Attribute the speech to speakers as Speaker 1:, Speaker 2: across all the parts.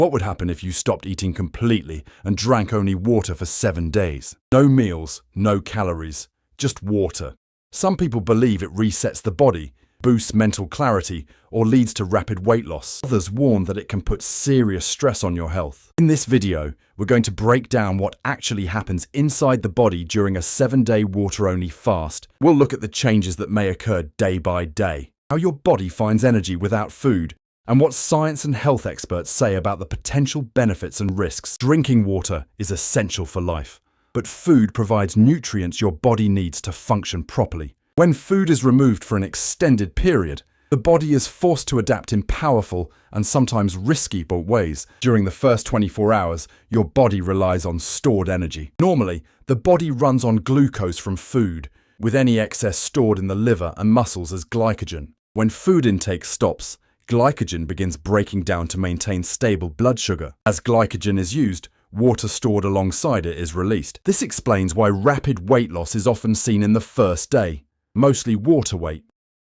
Speaker 1: What would happen if you stopped eating completely and drank only water for 7 days? No meals, no calories, just water. Some people believe it resets the body, boosts mental clarity, or leads to rapid weight loss. Others warn that it can put serious stress on your health. In this video, we're going to break down what actually happens inside the body during a 7-day water-only fast. We'll look at the changes that may occur day by day, how your body finds energy without food, and what science and health experts say about the potential benefits and risks. Drinking water is essential for life, but food provides nutrients your body needs to function properly. When food is removed for an extended period, the body is forced to adapt in powerful and sometimes risky ways. During the first 24 hours, your body relies on stored energy. Normally, the body runs on glucose from food, with any excess stored in the liver and muscles as glycogen. When food intake stops, glycogen begins breaking down to maintain stable blood sugar. As glycogen is used, water stored alongside it is released. This explains why rapid weight loss is often seen in the first day. Mostly water weight,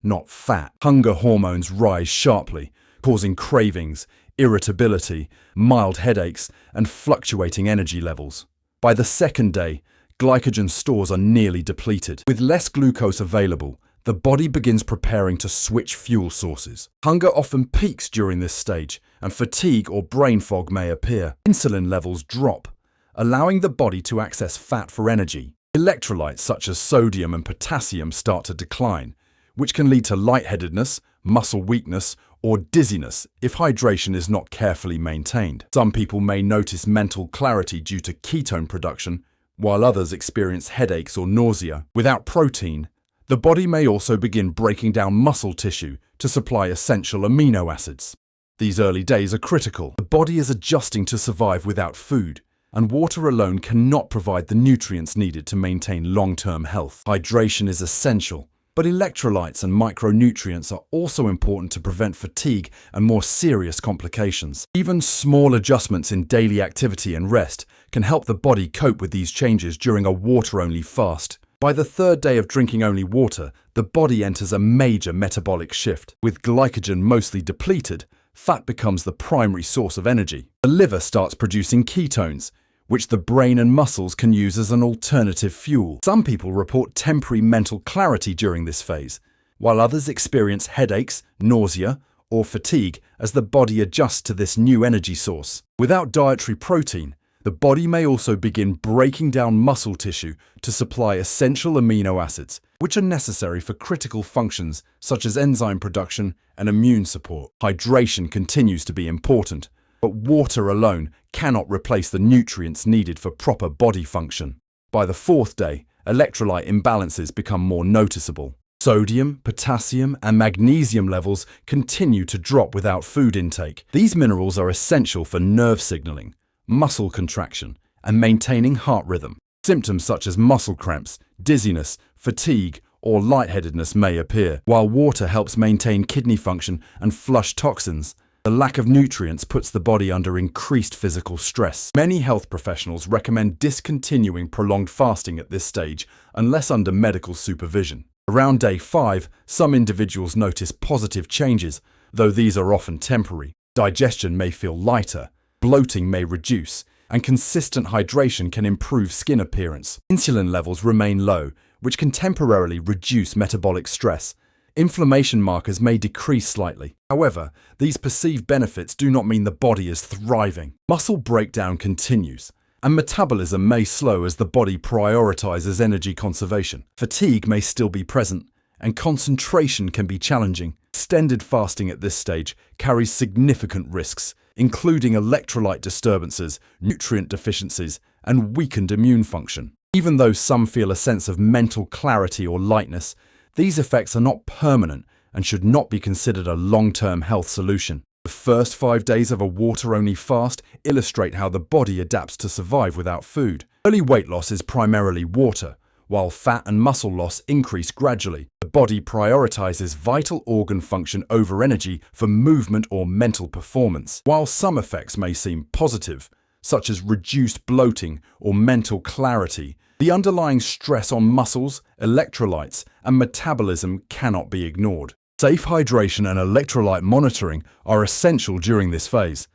Speaker 1: not fat. Hunger hormones rise sharply, causing cravings, irritability, mild headaches, and fluctuating energy levels. By the second day, glycogen stores are nearly depleted. With less glucose available, the body begins preparing to switch fuel sources. Hunger often peaks during this stage, and fatigue or brain fog may appear. Insulin levels drop, allowing the body to access fat for energy. Electrolytes such as sodium and potassium start to decline, which can lead to lightheadedness, muscle weakness, or dizziness if hydration is not carefully maintained. Some people may notice mental clarity due to ketone production, while others experience headaches or nausea. Without protein, the body may also begin breaking down muscle tissue to supply essential amino acids. These early days are critical. The body is adjusting to survive without food, and water alone cannot provide the nutrients needed to maintain long-term health. Hydration is essential, but electrolytes and micronutrients are also important to prevent fatigue and more serious complications. Even small adjustments in daily activity and rest can help the body cope with these changes during a water-only fast. By the third day of drinking only water, the body enters a major metabolic shift. With glycogen mostly depleted, fat becomes the primary source of energy. The liver starts producing ketones, which the brain and muscles can use as an alternative fuel. Some people report temporary mental clarity during this phase, while others experience headaches, nausea, or fatigue as the body adjusts to this new energy source. Without dietary protein, the body may also begin breaking down muscle tissue to supply essential amino acids, which are necessary for critical functions such as enzyme production and immune support. Hydration continues to be important, but water alone cannot replace the nutrients needed for proper body function. By the fourth day, electrolyte imbalances become more noticeable. Sodium, potassium, and magnesium levels continue to drop without food intake. These minerals are essential for nerve signaling, muscle contraction, and maintaining heart rhythm. Symptoms such as muscle cramps, dizziness, fatigue, or lightheadedness may appear. While water helps maintain kidney function and flush toxins, the lack of nutrients puts the body under increased physical stress. Many health professionals recommend discontinuing prolonged fasting at this stage unless under medical supervision. Around day 5, some individuals notice positive changes, though these are often temporary. Digestion may feel lighter, bloating may reduce, and consistent hydration can improve skin appearance. Insulin levels remain low, which can temporarily reduce metabolic stress. Inflammation markers may decrease slightly. However, these perceived benefits do not mean the body is thriving. Muscle breakdown continues, and metabolism may slow as the body prioritizes energy conservation. Fatigue may still be present, and concentration can be challenging. Extended fasting at this stage carries significant risks, including electrolyte disturbances, nutrient deficiencies, and weakened immune function. Even though some feel a sense of mental clarity or lightness, these effects are not permanent and should not be considered a long-term health solution. The first 5 days of a water-only fast illustrate how the body adapts to survive without food. Early weight loss is primarily water, while fat and muscle loss increase gradually. The body prioritizes vital organ function over energy for movement or mental performance. While some effects may seem positive, such as reduced bloating or mental clarity, the underlying stress on muscles, electrolytes, and metabolism cannot be ignored. Safe hydration and electrolyte monitoring are essential during this phase,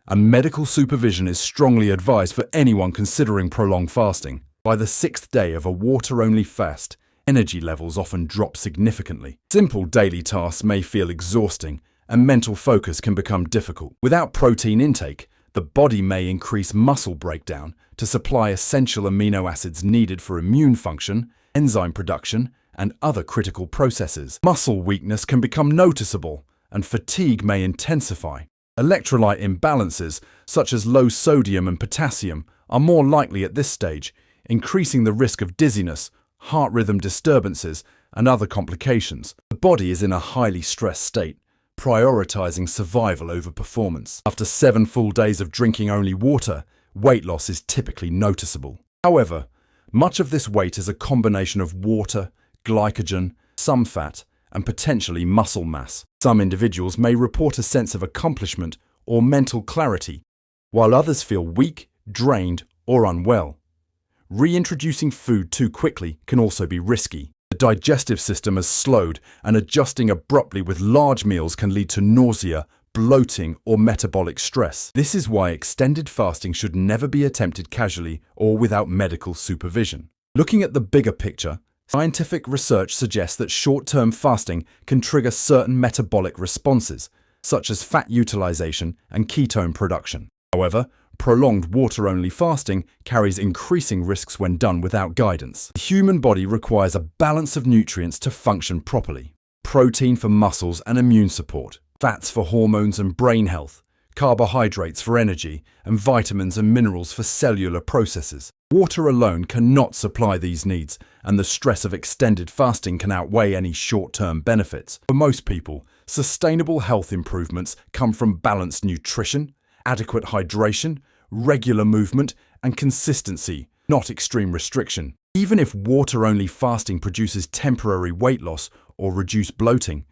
Speaker 1: and medical supervision is strongly advised for anyone considering prolonged fasting. By the 6th day of a water-only fast, energy levels often drop significantly. Simple daily tasks may feel exhausting, and mental focus can become difficult. Without protein intake, the body may increase muscle breakdown to supply essential amino acids needed for immune function, enzyme production, and other critical processes. Muscle weakness can become noticeable, and fatigue may intensify. Electrolyte imbalances, such as low sodium and potassium, are more likely at this stage, increasing the risk of dizziness, heart rhythm disturbances, and other complications. The body is in a highly stressed state, prioritizing survival over performance. After 7 full days of drinking only water, weight loss is typically noticeable. However, much of this weight is a combination of water, glycogen, some fat, and potentially muscle mass. Some individuals may report a sense of accomplishment or mental clarity, while others feel weak, drained, or unwell. Reintroducing food too quickly can also be risky. The digestive system has slowed, and adjusting abruptly with large meals can lead to nausea, bloating, or metabolic stress. This is why extended fasting should never be attempted casually or without medical supervision. Looking at the bigger picture, scientific research suggests that short-term fasting can trigger certain metabolic responses, such as fat utilization and ketone production. However, prolonged water-only fasting carries increasing risks when done without guidance. The human body requires a balance of nutrients to function properly. Protein for muscles and immune support, fats for hormones and brain health, carbohydrates for energy, and vitamins and minerals for cellular processes. Water alone cannot supply these needs, and the stress of extended fasting can outweigh any short-term benefits. For most people, sustainable health improvements come from balanced nutrition, adequate hydration, regular movement, and consistency, not extreme restriction. Even if water-only fasting produces temporary weight loss or reduced bloating,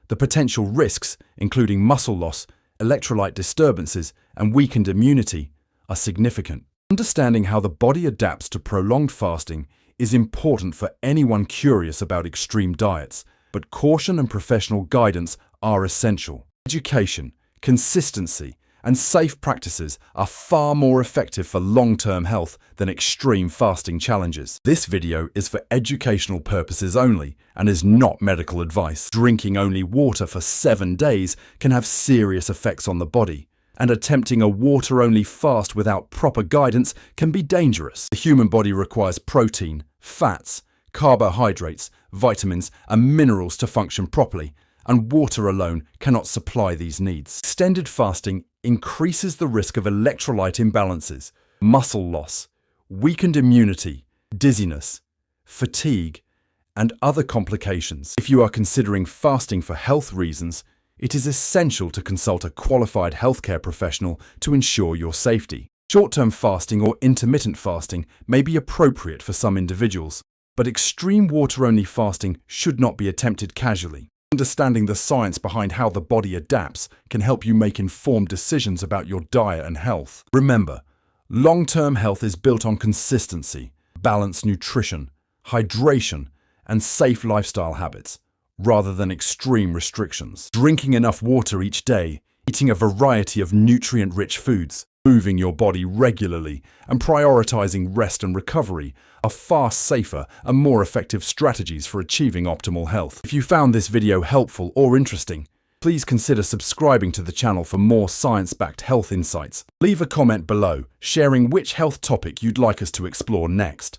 Speaker 1: the potential risks, including muscle loss, electrolyte disturbances, and weakened immunity, are significant. Understanding how the body adapts to prolonged fasting is important for anyone curious about extreme diets, but caution and professional guidance are essential. Education, consistency, and safe practices are far more effective for long-term health than extreme fasting challenges. This video is for educational purposes only and is not medical advice. Drinking only water for 7 days can have serious effects on the body, and attempting a water-only fast without proper guidance can be dangerous. The human body requires protein, fats, carbohydrates, vitamins, and minerals to function properly, and water alone cannot supply these needs. Extended fasting increases the risk of electrolyte imbalances, muscle loss, weakened immunity, dizziness, fatigue, and other complications. If you are considering fasting for health reasons, it is essential to consult a qualified healthcare professional to ensure your safety. Short-term fasting or intermittent fasting may be appropriate for some individuals, but extreme water-only fasting should not be attempted casually. Understanding the science behind how the body adapts can help you make informed decisions about your diet and health. Remember, long-term health is built on consistency, balanced nutrition, hydration, and safe lifestyle habits, rather than extreme restrictions. Drinking enough water each day, eating a variety of nutrient-rich foods, moving your body regularly, and prioritizing rest and recovery are far safer and more effective strategies for achieving optimal health. If you found this video helpful or interesting, please consider subscribing to the channel for more science-backed health insights. Leave a comment below, sharing which health topic you'd like us to explore next.